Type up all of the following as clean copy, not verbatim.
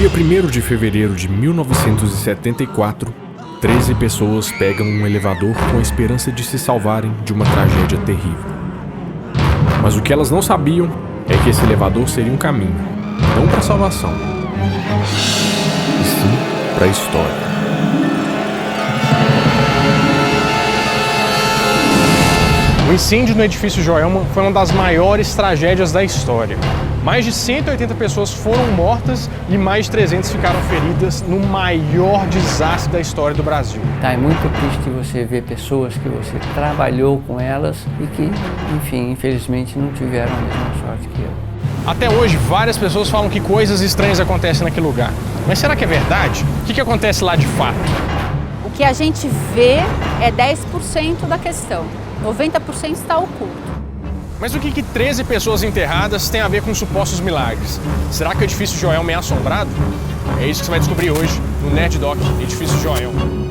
dia 1º de fevereiro de 1974, 13 pessoas pegam um elevador com a esperança de se salvarem de uma tragédia terrível. Mas o que elas não sabiam é que esse elevador seria um caminho, não para a salvação, e sim para a história. O incêndio no edifício Joelma foi uma das maiores tragédias da história. Mais de 180 pessoas foram mortas e mais de 300 ficaram feridas no maior desastre da história do Brasil. É muito triste você ver pessoas que você trabalhou com elas e que, enfim, infelizmente não tiveram a mesma sorte que eu. Até hoje, várias pessoas falam que coisas estranhas acontecem naquele lugar. Mas será que é verdade? O que acontece lá de fato? O que a gente vê é 10% da questão. 90% está oculto. Mas o que 13 pessoas enterradas tem a ver com supostos milagres? Será que o edifício Joelma é assombrado? É isso que você vai descobrir hoje no Nerd Doc Edifício Joelma.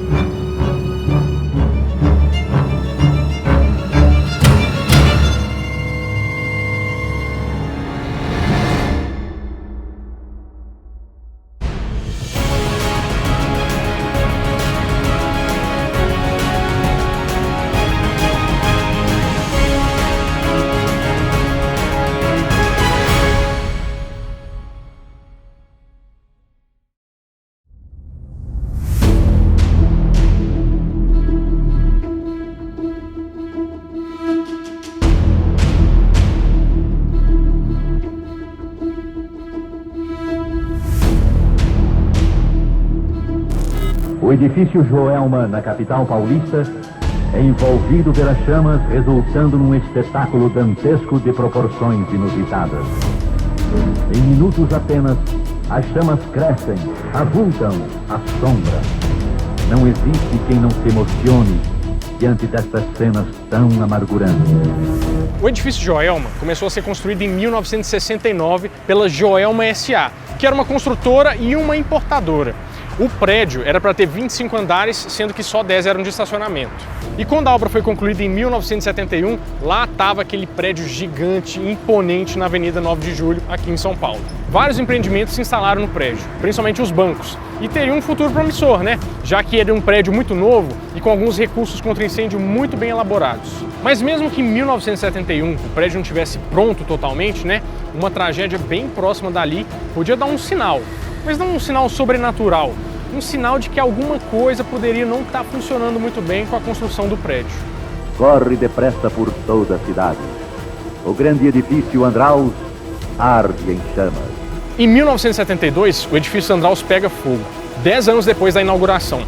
O edifício Joelma, na capital paulista, é envolvido pelas chamas, resultando num espetáculo dantesco de proporções inusitadas. Em minutos apenas, as chamas crescem, avultam, assombram. Não existe quem não se emocione diante destas cenas tão amargurantes. O edifício Joelma começou a ser construído em 1969 pela Joelma S.A., que era uma construtora e uma importadora. O prédio era para ter 25 andares, sendo que só 10 eram de estacionamento. E quando a obra foi concluída em 1971, lá estava aquele prédio gigante, imponente na Avenida 9 de Julho, aqui em São Paulo. Vários empreendimentos se instalaram no prédio, principalmente os bancos, e teriam um futuro promissor, né? Já que era um prédio muito novo e com alguns recursos contra incêndio muito bem elaborados. Mas mesmo que em 1971 o prédio não tivesse pronto totalmente, né? Uma tragédia bem próxima dali podia dar um sinal. Mas não um sinal sobrenatural, um sinal de que alguma coisa poderia não estar funcionando muito bem com a construção do prédio. Corre depressa por toda a cidade. O grande edifício Andraus arde em chamas. Em 1972, o edifício Andraus pega fogo, 10 anos depois da inauguração,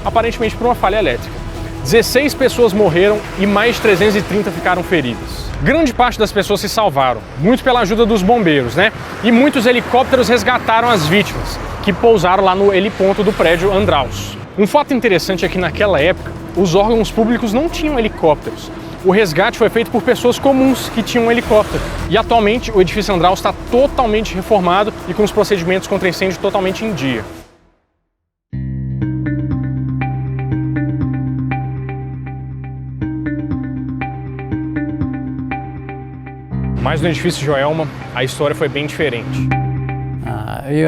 aparentemente por uma falha elétrica. 16 pessoas morreram e mais de 330 ficaram feridas. Grande parte das pessoas se salvaram, muito pela ajuda dos bombeiros, né? E muitos helicópteros resgataram as vítimas, que pousaram lá no heliponto do prédio Andraus. Um fato interessante é que naquela época, os órgãos públicos não tinham helicópteros. O resgate foi feito por pessoas comuns que tinham um helicóptero. E atualmente o edifício Andraus está totalmente reformado e com os procedimentos contra incêndio totalmente em dia. Mas no edifício Joelma, a história foi bem diferente.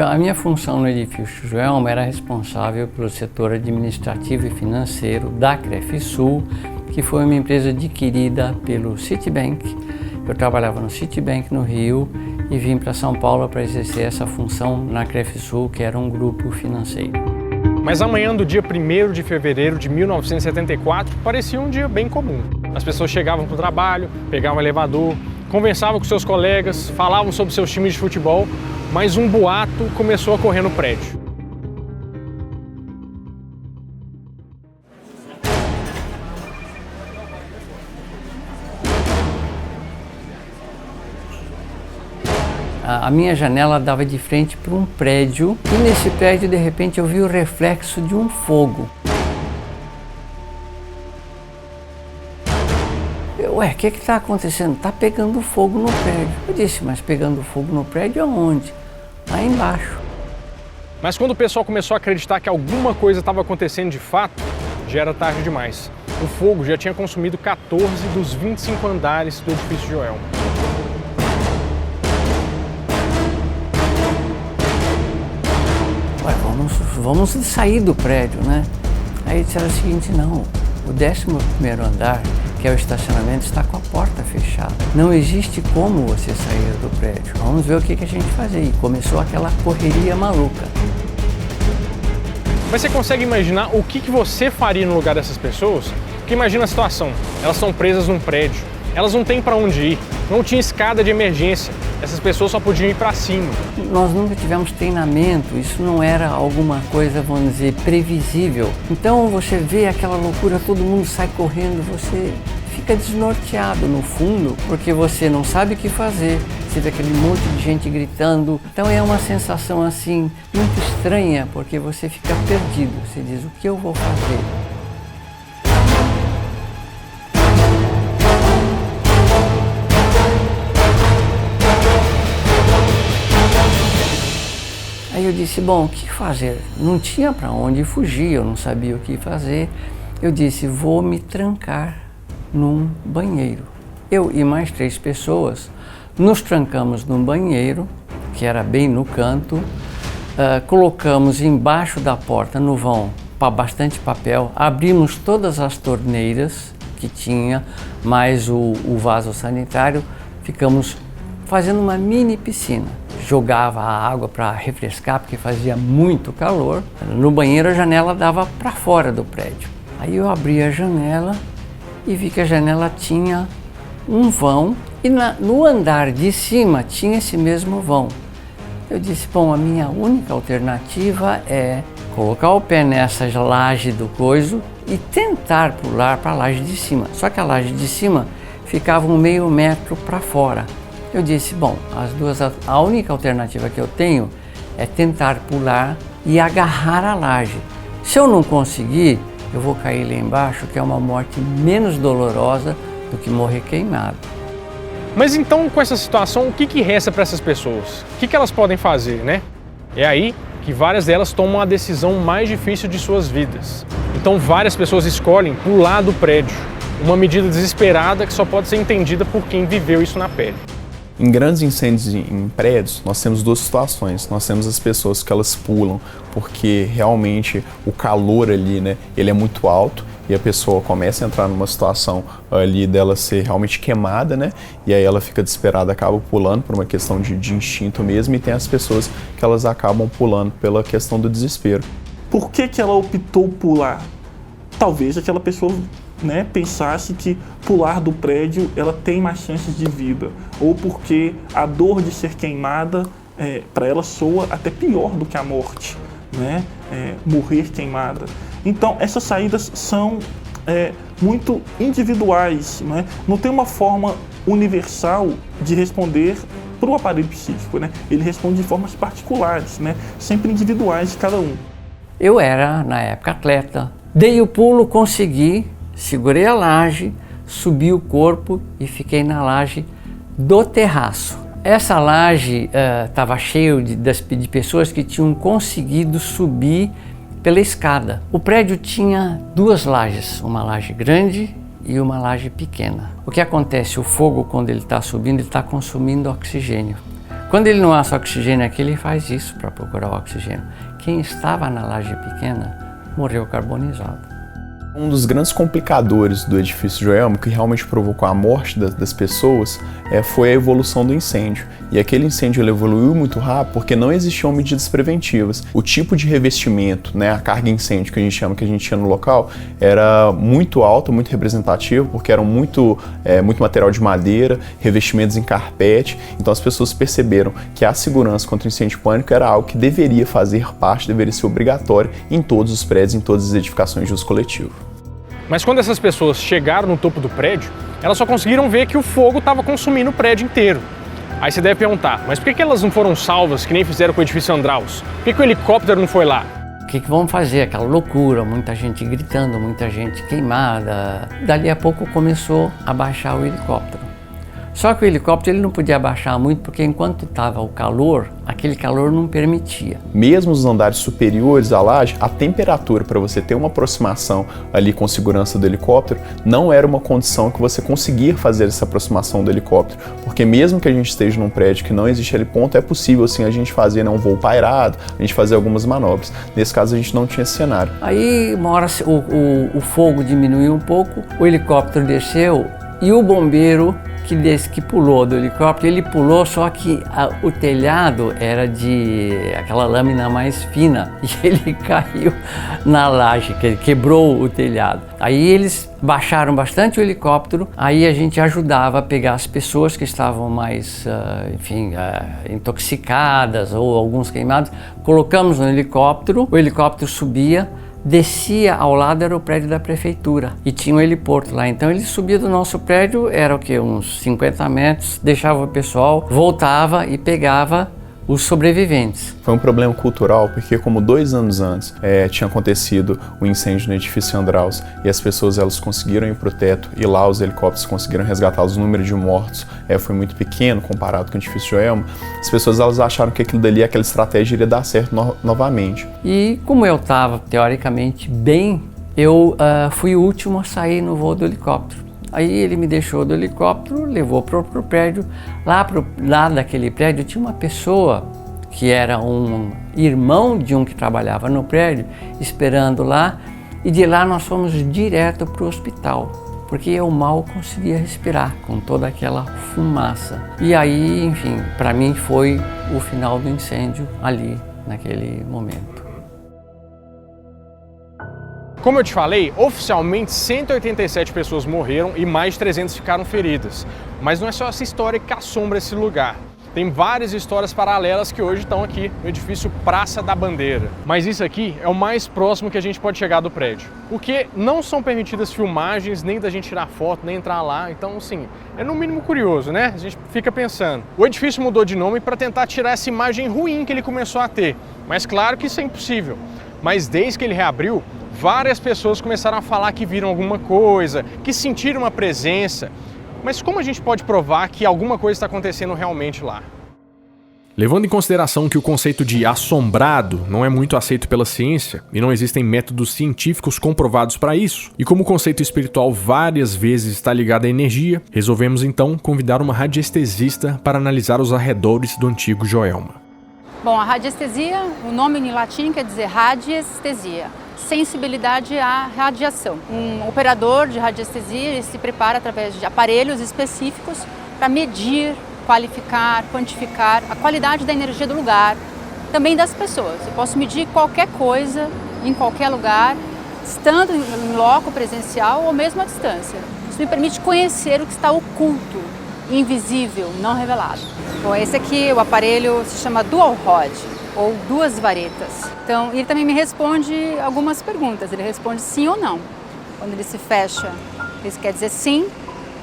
A minha função no edifício Joelma era responsável pelo setor administrativo e financeiro da Crefisul, que foi uma empresa adquirida pelo Citibank. Eu trabalhava no Citibank no Rio e vim para São Paulo para exercer essa função na Crefisul, que era um grupo financeiro. Mas a manhã do dia 1º de fevereiro de 1974 parecia um dia bem comum. As pessoas chegavam para o trabalho, pegavam o elevador, conversavam com seus colegas, falavam sobre seus times de futebol, mas um boato começou a correr no prédio. A minha janela dava de frente para um prédio e nesse prédio, de repente, eu vi o reflexo de um fogo. Ué, o que está acontecendo? Está pegando fogo no prédio. Eu disse, mas pegando fogo no prédio aonde? Lá embaixo. Mas quando o pessoal começou a acreditar que alguma coisa estava acontecendo de fato, já era tarde demais. O fogo já tinha consumido 14 dos 25 andares do edifício Joelma. vamos sair do prédio, né? Aí disseram o seguinte, não, o 11º andar, que é o estacionamento, está com a porta fechada. Não existe como você sair do prédio. Vamos ver o que a gente fazer. E começou aquela correria maluca. Mas você consegue imaginar o que você faria no lugar dessas pessoas? Porque imagina a situação, elas são presas num prédio, elas não têm para onde ir, não tinha escada de emergência, essas pessoas só podiam ir para cima. Nós nunca tivemos treinamento, isso não era alguma coisa, vamos dizer, previsível. Então você vê aquela loucura, todo mundo sai correndo, você fica desnorteado no fundo, porque você não sabe o que fazer, você vê aquele monte de gente gritando. Então é uma sensação assim, muito estranha, porque você fica perdido, você diz, o que eu vou fazer? Aí eu disse, bom, o que fazer? Não tinha para onde fugir, eu não sabia o que fazer. Eu disse, vou me trancar num banheiro. Eu e mais 3 pessoas nos trancamos num banheiro, que era bem no canto, colocamos embaixo da porta, no vão, bastante papel, abrimos todas as torneiras que tinha, mais o vaso sanitário, ficamos fazendo uma mini piscina. Jogava a água para refrescar, porque fazia muito calor. No banheiro a janela dava para fora do prédio. Aí eu abri a janela e vi que a janela tinha um vão e no andar de cima tinha esse mesmo vão. Eu disse, bom, a minha única alternativa é colocar o pé nessa laje do coiso e tentar pular para a laje de cima. Só que a laje de cima ficava um meio metro para fora. Eu disse, bom, a única alternativa que eu tenho é tentar pular e agarrar a laje. Se eu não conseguir, eu vou cair lá embaixo, que é uma morte menos dolorosa do que morrer queimado. Mas então, com essa situação, o que resta para essas pessoas? O que elas podem fazer, né? É aí que várias delas tomam a decisão mais difícil de suas vidas. Então, várias pessoas escolhem pular do prédio. Uma medida desesperada que só pode ser entendida por quem viveu isso na pele. Em grandes incêndios em prédios, nós temos 2 situações. Nós temos as pessoas que elas pulam porque realmente o calor ali, né, ele é muito alto e a pessoa começa a entrar numa situação ali dela ser realmente queimada, né, e aí ela fica desesperada, acaba pulando por uma questão de instinto mesmo, e tem as pessoas que elas acabam pulando pela questão do desespero. Por que ela optou pular? Talvez aquela pessoa, né, pensasse que pular do prédio ela tem mais chances de vida, ou porque a dor de ser queimada para ela soa até pior do que a morte, né? Morrer queimada. Então essas saídas são muito individuais, né? Não tem uma forma universal de responder para o aparelho psíquico, né? Ele responde de formas particulares, né? Sempre individuais de cada um. Eu era, na época, atleta. Dei o pulo, consegui, segurei a laje, subi o corpo e fiquei na laje do terraço. Essa laje estava cheia de pessoas que tinham conseguido subir pela escada. O prédio tinha 2 lajes, uma laje grande e uma laje pequena. O que acontece? O fogo, quando ele está subindo, ele está consumindo oxigênio. Quando ele não acha oxigênio aqui, ele faz isso para procurar o oxigênio. Quem estava na laje pequena morreu carbonizado. Um dos grandes complicadores do edifício Joelma, que realmente provocou a morte das pessoas, foi a evolução do incêndio. E aquele incêndio ele evoluiu muito rápido porque não existiam medidas preventivas. O tipo de revestimento, né, a carga incêndio que a gente chama, que a gente tinha no local, era muito alta, muito representativa, porque era muito material de madeira, revestimentos em carpete. Então as pessoas perceberam que a segurança contra o incêndio e pânico era algo que deveria fazer parte, deveria ser obrigatório em todos os prédios, em todas as edificações de uso coletivo. Mas quando essas pessoas chegaram no topo do prédio, elas só conseguiram ver que o fogo estava consumindo o prédio inteiro. Aí você deve perguntar, mas por que elas não foram salvas, que nem fizeram com o edifício Andraus? Por que o helicóptero não foi lá? O que vamos fazer? Aquela loucura, muita gente gritando, muita gente queimada. Dali a pouco começou a baixar o helicóptero. Só que o helicóptero ele não podia abaixar muito, porque enquanto estava o calor, aquele calor não permitia. Mesmo nos andares superiores à laje, a temperatura para você ter uma aproximação ali com segurança do helicóptero não era uma condição que você conseguir fazer essa aproximação do helicóptero, porque mesmo que a gente esteja num prédio que não existe heliponto, é possível sim a gente fazer um voo pairado, a gente fazer algumas manobras. Nesse caso a gente não tinha esse cenário. Aí uma hora o fogo diminuiu um pouco, o helicóptero desceu e o bombeiro que pulou do helicóptero, ele pulou, só que o telhado era de aquela lâmina mais fina e ele caiu na laje, quebrou o telhado. Aí eles baixaram bastante o helicóptero, aí a gente ajudava a pegar as pessoas que estavam mais, intoxicadas ou alguns queimados, colocamos no helicóptero, o helicóptero subia, descia ao lado, era o prédio da prefeitura e tinha um heliporto lá, então ele subia do nosso prédio, era o que, uns 50 metros, deixava o pessoal, voltava e pegava os sobreviventes. Foi um problema cultural, porque como 2 anos antes tinha acontecido o incêndio no edifício Andraus e as pessoas elas conseguiram ir para o teto e lá os helicópteros conseguiram resgatar, os números de mortos foi muito pequeno comparado com o edifício Joelma, as pessoas elas acharam que aquilo dali, aquela estratégia iria dar certo novamente. E como eu estava teoricamente bem, eu fui o último a sair no voo do helicóptero. Aí ele me deixou do helicóptero, levou para o prédio. Lá daquele prédio tinha uma pessoa que era um irmão de um que trabalhava no prédio, esperando lá. E de lá nós fomos direto para o hospital, porque eu mal conseguia respirar com toda aquela fumaça. E aí, enfim, para mim foi o final do incêndio ali, naquele momento. Como eu te falei, oficialmente 187 pessoas morreram e mais de 300 ficaram feridas. Mas não é só essa história que assombra esse lugar. Tem várias histórias paralelas que hoje estão aqui no edifício Praça da Bandeira. Mas isso aqui é o mais próximo que a gente pode chegar do prédio. Porque não são permitidas filmagens, nem da gente tirar foto, nem entrar lá. Então, assim, é no mínimo curioso, né? A gente fica pensando. O edifício mudou de nome para tentar tirar essa imagem ruim que ele começou a ter. Mas claro que isso é impossível. Mas desde que ele reabriu, várias pessoas começaram a falar que viram alguma coisa, que sentiram uma presença. Mas como a gente pode provar que alguma coisa está acontecendo realmente lá? Levando em consideração que o conceito de assombrado não é muito aceito pela ciência e não existem métodos científicos comprovados para isso, e como o conceito espiritual várias vezes está ligado à energia, resolvemos então convidar uma radiestesista para analisar os arredores do antigo Joelma. Bom, a radiestesia, o nome em latim quer dizer radiestesia, sensibilidade à radiação. Um operador de radiestesia ele se prepara através de aparelhos específicos para medir, qualificar, quantificar a qualidade da energia do lugar, também das pessoas. Eu posso medir qualquer coisa, em qualquer lugar, estando em loco presencial ou mesmo à distância. Isso me permite conhecer o que está oculto, invisível, não revelado. Bom, esse aqui, o aparelho se chama Dual Rod, ou duas varetas. Então, ele também me responde algumas perguntas. Ele responde sim ou não. Quando ele se fecha, isso quer dizer sim,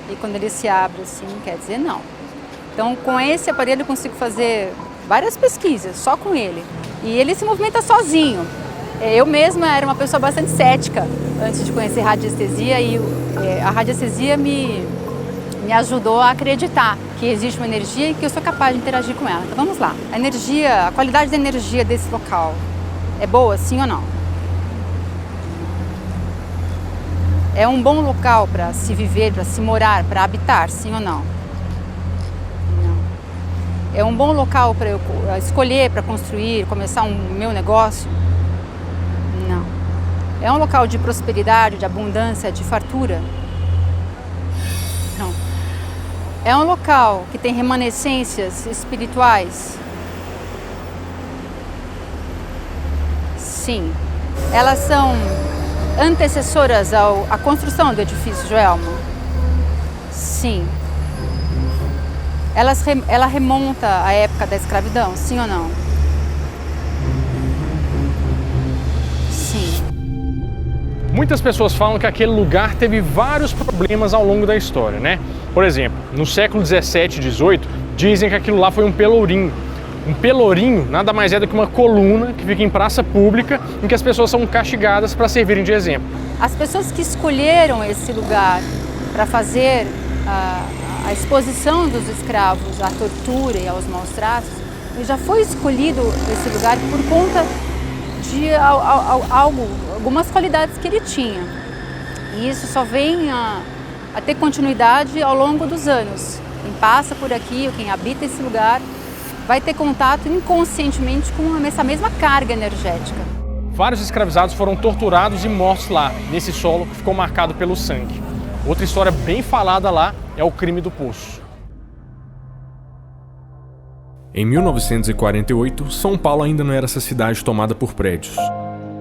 e quando ele se abre assim, quer dizer não. Então, com esse aparelho eu consigo fazer várias pesquisas, só com ele. E ele se movimenta sozinho. Eu mesma era uma pessoa bastante cética antes de conhecer radiestesia e a radiestesia me ajudou a acreditar que existe uma energia e que eu sou capaz de interagir com ela. Então vamos lá. A energia, a qualidade da energia desse local é boa, sim ou não? É um bom local para se viver, para se morar, para habitar, sim ou não? Não. É um bom local para eu escolher, para construir, começar meu negócio? Não. É um local de prosperidade, de abundância, de fartura? Não. É um local que tem remanescências espirituais? Sim. Elas são antecessoras à construção do edifício Joelma? Sim. Ela remonta à época da escravidão? Sim ou não? Sim. Muitas pessoas falam que aquele lugar teve vários problemas ao longo da história, né? Por exemplo, no século 17 e 18, dizem que aquilo lá foi um pelourinho. Um pelourinho nada mais é do que uma coluna que fica em praça pública em que as pessoas são castigadas para servirem de exemplo. As pessoas que escolheram esse lugar para fazer a exposição dos escravos à tortura e aos maus tratos, já foi escolhido esse lugar por conta de algumas qualidades que ele tinha. E isso só vem a ter continuidade ao longo dos anos. Quem passa por aqui, ou quem habita esse lugar, vai ter contato inconscientemente com essa mesma carga energética. Vários escravizados foram torturados e mortos lá, nesse solo que ficou marcado pelo sangue. Outra história bem falada lá é o crime do poço. Em 1948, São Paulo ainda não era essa cidade tomada por prédios.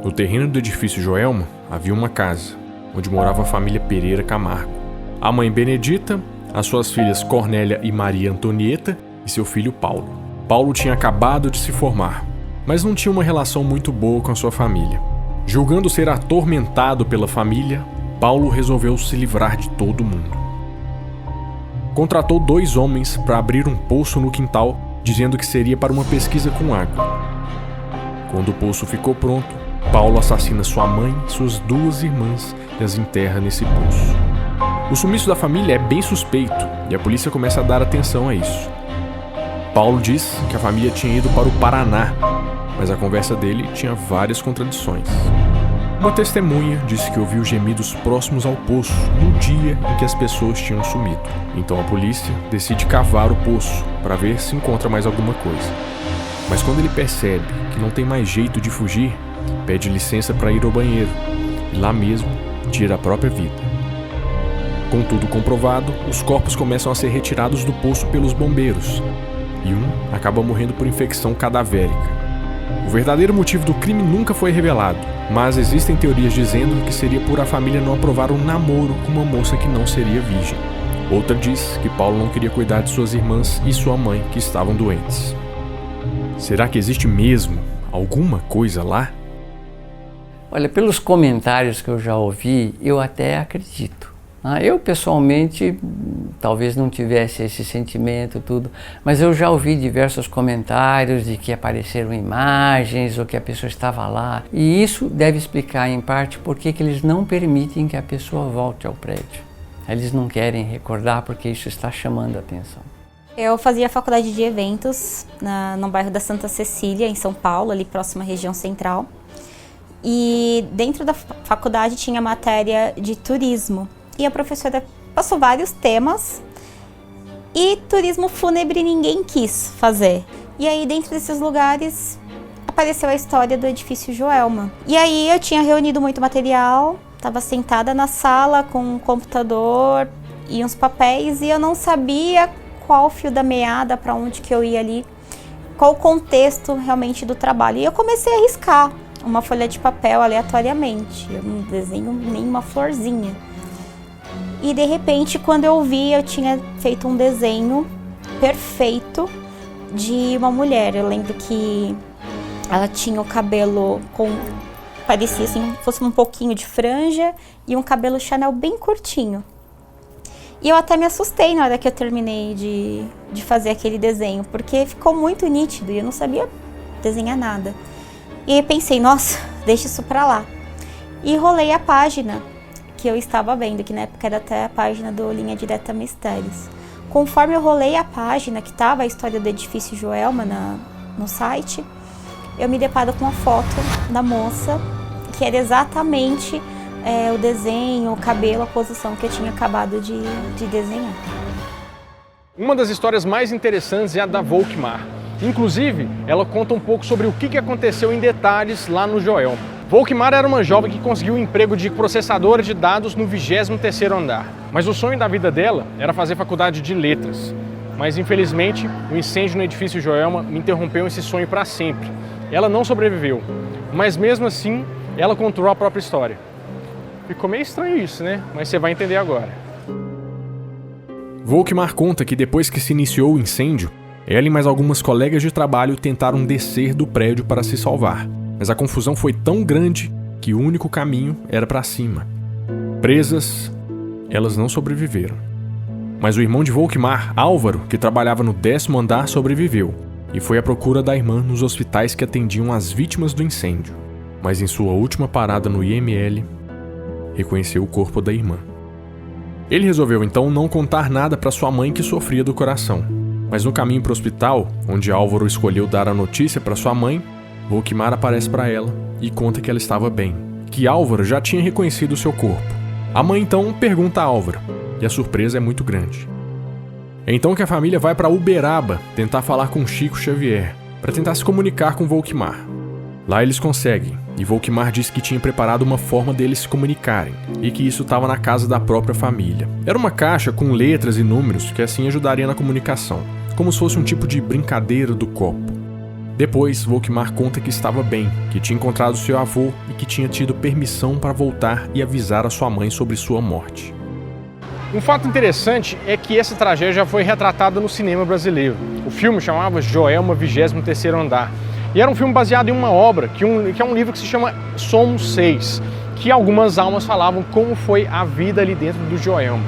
No terreno do edifício Joelma havia uma casa, onde morava a família Pereira Camargo. A mãe Benedita, as suas filhas Cornélia e Maria Antonieta e seu filho Paulo. Paulo tinha acabado de se formar, mas não tinha uma relação muito boa com a sua família. Julgando ser atormentado pela família, Paulo resolveu se livrar de todo mundo. Contratou 2 homens para abrir um poço no quintal, dizendo que seria para uma pesquisa com água. Quando o poço ficou pronto, Paulo assassina sua mãe e suas 2 irmãs e as enterra nesse poço. O sumiço da família é bem suspeito e a polícia começa a dar atenção a isso. Paulo diz que a família tinha ido para o Paraná, mas a conversa dele tinha várias contradições. Uma testemunha disse que ouviu gemidos próximos ao poço no dia em que as pessoas tinham sumido. Então a polícia decide cavar o poço para ver se encontra mais alguma coisa. Mas quando ele percebe que não tem mais jeito de fugir, pede licença para ir ao banheiro e lá mesmo tira a própria vida. Com tudo comprovado, os corpos começam a ser retirados do poço pelos bombeiros e um acaba morrendo por infecção cadavérica. O verdadeiro motivo do crime nunca foi revelado, mas existem teorias dizendo que seria por a família não aprovar um namoro com uma moça que não seria virgem. Outra diz que Paulo não queria cuidar de suas irmãs e sua mãe, que estavam doentes. Será que existe mesmo alguma coisa lá? Olha, pelos comentários que eu já ouvi, eu até acredito. Eu, pessoalmente, talvez não tivesse esse sentimento, tudo, mas eu já ouvi diversos comentários de que apareceram imagens ou que a pessoa estava lá. E isso deve explicar, em parte, por que eles não permitem que a pessoa volte ao prédio. Eles não querem recordar porque isso está chamando a atenção. Eu fazia faculdade de eventos no bairro da Santa Cecília, em São Paulo, ali próximo à região central. E dentro da faculdade tinha matéria de turismo. E a professora passou vários temas e turismo fúnebre ninguém quis fazer. E aí dentro desses lugares apareceu a história do edifício Joelma. E aí eu tinha reunido muito material, estava sentada na sala com um computador e uns papéis e eu não sabia qual o fio da meada, para onde que eu ia ali, qual o contexto realmente do trabalho. E eu comecei a riscar uma folha de papel aleatoriamente, eu não desenho nenhuma florzinha. E de repente, quando eu vi, eu tinha feito um desenho perfeito de uma mulher. Eu lembro que ela tinha o cabelo parecia assim, fosse um pouquinho de franja e um cabelo Chanel bem curtinho. E eu até me assustei na hora que eu terminei de fazer aquele desenho, porque ficou muito nítido e eu não sabia desenhar nada. E aí pensei, nossa, deixa isso pra lá. E rolei a página que eu estava vendo, que na época era até a página do Linha Direta Mistérios. Conforme eu rolei a página, que estava a história do edifício Joelma no site, eu me deparo com a foto da moça, que era exatamente o desenho, o cabelo, a posição que eu tinha acabado de desenhar. Uma das histórias mais interessantes é a da Volkmar. Inclusive, ela conta um pouco sobre o que aconteceu em detalhes lá no Joelma. Volkmar era uma jovem que conseguiu um emprego de processadora de dados no 23º andar. Mas o sonho da vida dela era fazer faculdade de letras. Mas infelizmente, o incêndio no edifício Joelma me interrompeu esse sonho para sempre. Ela não sobreviveu, mas mesmo assim, ela contou a própria história. Ficou meio estranho isso, né? Mas você vai entender agora. Volkmar conta que depois que se iniciou o incêndio, ela e mais algumas colegas de trabalho tentaram descer do prédio para se salvar. Mas a confusão foi tão grande que o único caminho era para cima. Presas, elas não sobreviveram. Mas o irmão de Volkmar, Álvaro, que trabalhava no 10º andar, sobreviveu e foi à procura da irmã nos hospitais que atendiam as vítimas do incêndio. Mas em sua última parada no IML, reconheceu o corpo da irmã. Ele resolveu então não contar nada para sua mãe que sofria do coração. Mas no caminho para o hospital, onde Álvaro escolheu dar a notícia para sua mãe, Volkmar aparece para ela e conta que ela estava bem, que Álvaro já tinha reconhecido o seu corpo. A mãe então pergunta a Álvaro, e a surpresa é muito grande. É então que a família vai para Uberaba tentar falar com Chico Xavier, para tentar se comunicar com Volkmar. Lá eles conseguem, e Volkmar disse que tinha preparado uma forma deles se comunicarem, e que isso estava na casa da própria família. Era uma caixa com letras e números que assim ajudaria na comunicação, como se fosse um tipo de brincadeira do copo. Depois, Volkmar conta que estava bem, que tinha encontrado seu avô e que tinha tido permissão para voltar e avisar a sua mãe sobre sua morte. Um fato interessante é que essa tragédia já foi retratada no cinema brasileiro. O filme chamava Joelma, 23º Andar. E era um filme baseado em uma obra, que é um livro que se chama Somos Seis, que algumas almas falavam como foi a vida ali dentro do Joelma.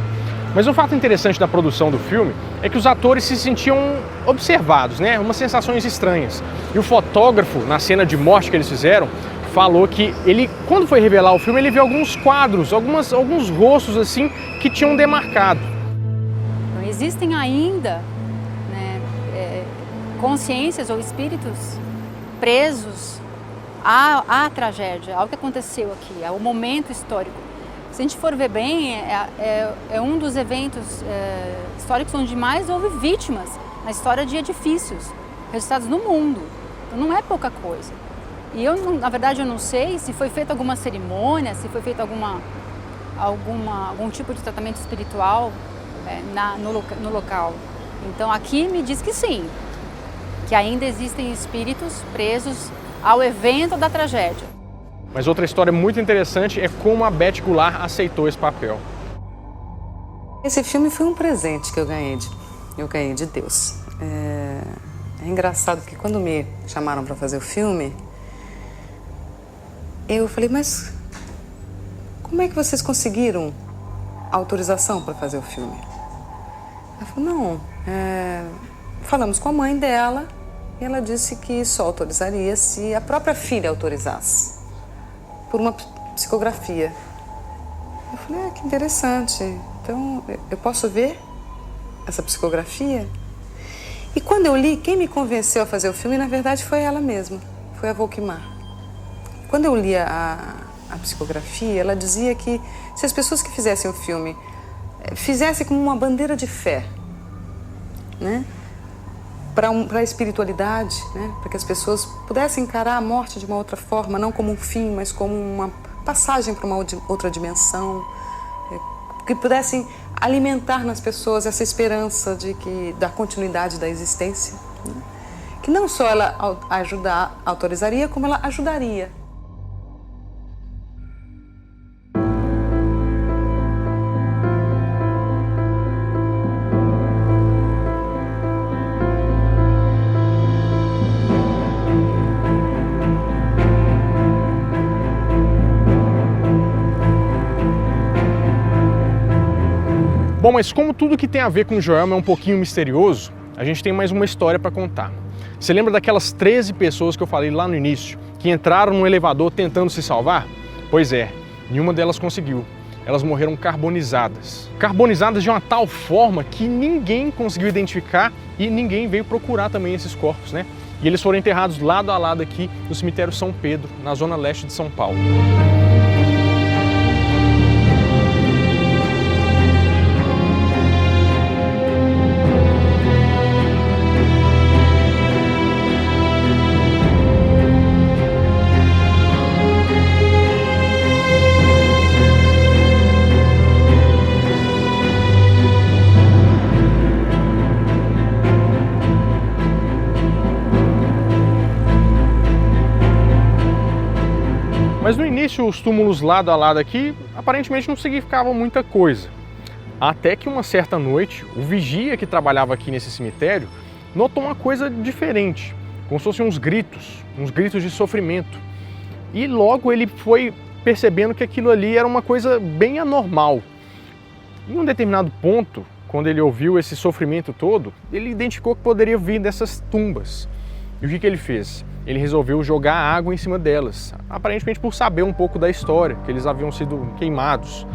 Mas um fato interessante da produção do filme é que os atores se sentiam observados, né? Umas sensações estranhas. E o fotógrafo, na cena de morte que eles fizeram, falou que ele, quando foi revelar o filme, ele viu alguns quadros, alguns rostos assim que tinham demarcado. Então, existem ainda, né, consciências ou espíritos presos à tragédia, ao que aconteceu aqui, ao momento histórico. Se a gente for ver bem, é um dos eventos históricos onde mais houve vítimas na história de edifícios registrados no mundo. Então não é pouca coisa. E eu, na verdade, eu não sei se foi feita alguma cerimônia, se foi feito algum tipo de tratamento espiritual no local. Então aqui me diz que sim, que ainda existem espíritos presos ao evento da tragédia. Mas outra história muito interessante é como a Beth Goulart aceitou esse papel. Esse filme foi um presente que eu ganhei de Deus. É engraçado que quando me chamaram para fazer o filme, eu falei, mas como é que vocês conseguiram autorização para fazer o filme? Ela falou, não, falamos com a mãe dela e ela disse que só autorizaria se a própria filha autorizasse, por uma psicografia. Eu falei, que interessante, então eu posso ver essa psicografia? E quando eu li, quem me convenceu a fazer o filme, na verdade, foi ela mesma, foi a Volkmar. Quando eu li a psicografia, ela dizia que se as pessoas que fizessem o filme fizessem como uma bandeira de fé, né? Para a espiritualidade, né? Para que as pessoas pudessem encarar a morte de uma outra forma, não como um fim, mas como uma passagem para uma outra dimensão, que pudessem alimentar nas pessoas essa esperança da continuidade da existência, né? Que não só ela autorizaria, como ela ajudaria. Bom, mas como tudo que tem a ver com Joelma é um pouquinho misterioso, a gente tem mais uma história para contar. Você lembra daquelas 13 pessoas que eu falei lá no início, que entraram no elevador tentando se salvar? Pois é, nenhuma delas conseguiu. Elas morreram carbonizadas. Carbonizadas de uma tal forma que ninguém conseguiu identificar e ninguém veio procurar também esses corpos, né? E eles foram enterrados lado a lado aqui no cemitério São Pedro, na zona leste de São Paulo. Mas no início os túmulos lado a lado aqui aparentemente não significavam muita coisa. Até que uma certa noite, o vigia que trabalhava aqui nesse cemitério notou uma coisa diferente, como se fossem uns gritos de sofrimento. E logo ele foi percebendo que aquilo ali era uma coisa bem anormal. Em um determinado ponto, quando ele ouviu esse sofrimento todo, ele identificou que poderia vir dessas tumbas. E o que ele fez? Ele resolveu jogar água em cima delas, aparentemente por saber um pouco da história, que eles haviam sido queimados.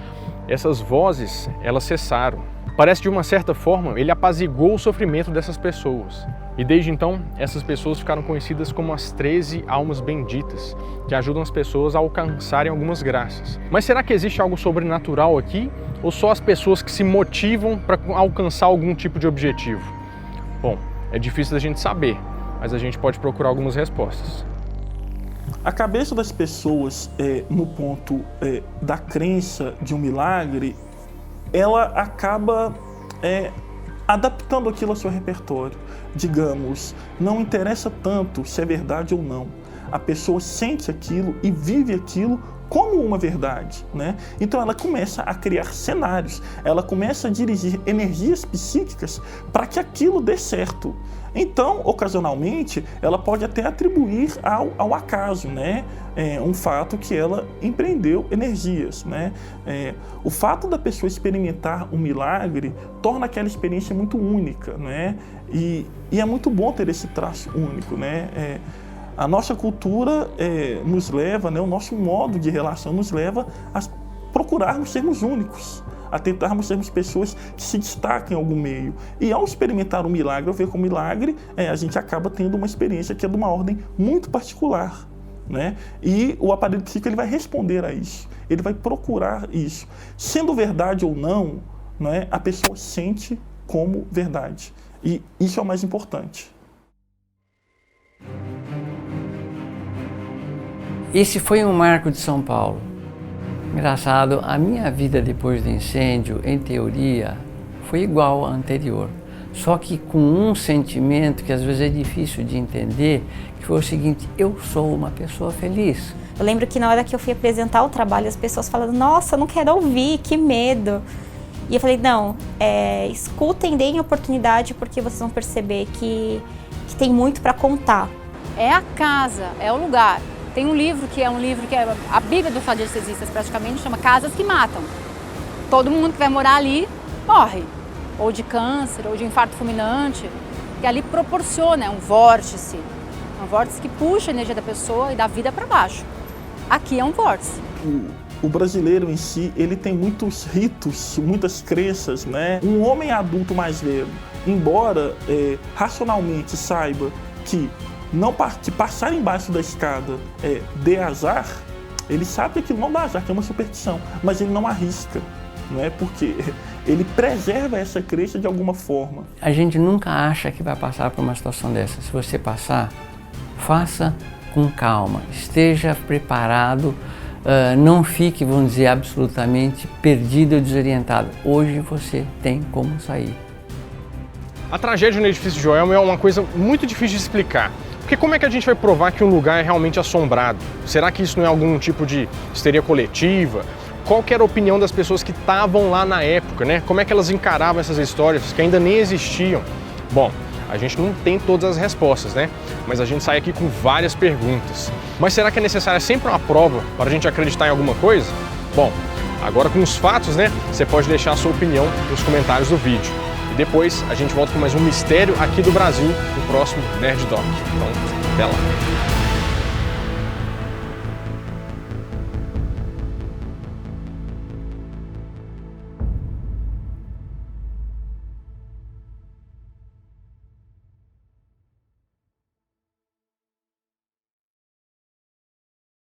essas vozes, elas cessaram. Parece que de uma certa forma ele apaziguou o sofrimento dessas pessoas. E desde então, essas pessoas ficaram conhecidas como as 13 almas benditas, que ajudam as pessoas a alcançarem algumas graças. Mas será que existe algo sobrenatural aqui? Ou só as pessoas que se motivam para alcançar algum tipo de objetivo? Bom, é difícil da gente saber, mas a gente pode procurar algumas respostas. A cabeça das pessoas, no ponto da crença de um milagre, ela acaba adaptando aquilo ao seu repertório. Digamos, não interessa tanto se é verdade ou não. A pessoa sente aquilo e vive aquilo como uma verdade, né? Então ela começa a criar cenários, ela começa a dirigir energias psíquicas para que aquilo dê certo. Então, ocasionalmente, ela pode até atribuir ao acaso, né? Um fato que ela empreendeu energias, né? O fato da pessoa experimentar um milagre torna aquela experiência muito única, né? E é muito bom ter esse traço único, né? A nossa cultura nos leva, né? O nosso modo de relação nos leva a procurarmos sermos únicos, a tentarmos sermos pessoas que se destacam em algum meio. E ao experimentar um milagre, ao ver como milagre, a gente acaba tendo uma experiência que é de uma ordem muito particular, né? E o aparelho psíquico ele vai responder a isso, ele vai procurar isso. Sendo verdade ou não, né, a pessoa sente como verdade. E isso é o mais importante. Esse foi um marco de São Paulo. Engraçado, a minha vida depois do incêndio, em teoria, foi igual à anterior. Só que com um sentimento que às vezes é difícil de entender, que foi o seguinte: eu sou uma pessoa feliz. Eu lembro que na hora que eu fui apresentar o trabalho, as pessoas falaram, nossa, eu não quero ouvir, que medo. E eu falei, não, escutem, deem oportunidade, porque vocês vão perceber que tem muito para contar. É a casa, é o lugar. Tem um livro que é a Bíblia dos radiestesistas, praticamente, chama Casas que Matam. Todo mundo que vai morar ali morre, ou de câncer, ou de infarto fulminante, e ali proporciona um vórtice que puxa a energia da pessoa e dá vida para baixo. Aqui é um vórtice. O brasileiro em si, ele tem muitos ritos, muitas crenças, né? Um homem adulto mais velho, embora racionalmente saiba que passar embaixo da escada dê azar, ele sabe que aquilo não dá azar, que é uma superstição, mas ele não arrisca, né? Porque ele preserva essa crença de alguma forma. A gente nunca acha que vai passar por uma situação dessa. Se você passar, faça com calma, esteja preparado, não fique, vamos dizer, absolutamente perdido ou desorientado. Hoje você tem como sair. A tragédia no edifício Joelma é uma coisa muito difícil de explicar. Porque como é que a gente vai provar que um lugar é realmente assombrado? Será que isso não é algum tipo de histeria coletiva? Qual que era a opinião das pessoas que estavam lá na época, né? Como é que elas encaravam essas histórias que ainda nem existiam? Bom, a gente não tem todas as respostas, né? Mas a gente sai aqui com várias perguntas. Mas será que é necessária sempre uma prova para a gente acreditar em alguma coisa? Bom, agora com os fatos, né? Você pode deixar a sua opinião nos comentários do vídeo. Depois a gente volta com mais um mistério aqui do Brasil no próximo Nerd Doc. Então, até lá!